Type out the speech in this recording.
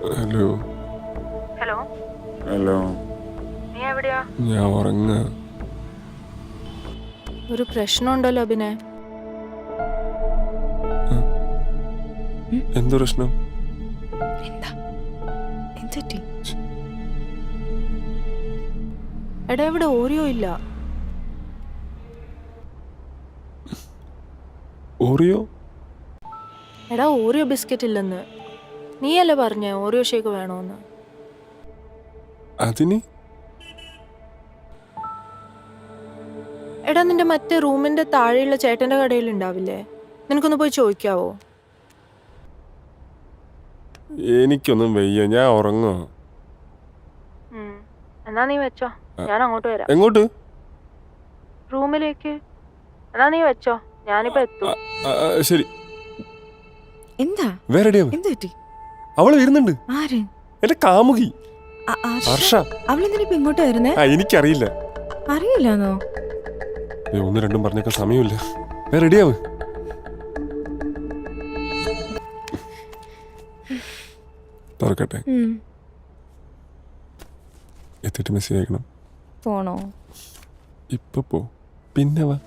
Hello hello hello നീ എവിടെയാ? ഞാൻ ഉറങ്ങ. ഒരു പ്രശ്നമുണ്ടല്ലോ അഭിനെ. എന്ത് പ്രശ്നം? എന്താ എന്തെറ്റി? എടാ ഇവിടെ ഓറിയോ ഇല്ല. ഓറിയോ? എടാ ഓറിയോ ബിസ്ക്കറ്റ് ഇല്ലെന്ന്. നീയല്ലേ പറഞ്ഞേ ഓറിയോ ഷേക്ക് വേണോന്ന്. അതിന് എടാ നിന്റെ മറ്റേ റൂമിന്റെ താഴെയുള്ള ചേട്ടന്റെ കടയിൽ ഉണ്ടാവില്ലേ? നിനക്കൊന്ന് പോയി ചോദിക്കാവോ? എനിക്കൊന്നും വയ്യ, ഞാൻ ഉറങ്ങോ. എന്നാ നീ വെച്ചോ, ഞാൻ അങ്ങോട്ട് വരാം. എങ്ങോട്ട്? റൂമിലേക്ക്. എന്നാ നീ വെച്ചോ, ഞാനിപ്പോ എത്തും. ശരി. എന്താ വേറെ എന്ത് പറ്റി? അവള് വരുന്നുണ്ട്. ആര്? എന്റെ കാമുകി ഹർഷ. അവളെന്തിനാ ഇപ്പൊ ഇങ്ങോട്ട് വരുന്നേ? എനിക്കറിയില്ല. അറിയില്ലാന്നോ? ഒന്ന് രണ്ടും പറഞ്ഞേക്കാൻ സമയമില്ല. റെഡിയാവ്. തുറക്കട്ടെ. എത്തിട്ട് മെസ്സേജ് അയക്കണം. പോണോ? ഇപ്പൊ പോ, പിന്നെ വാ.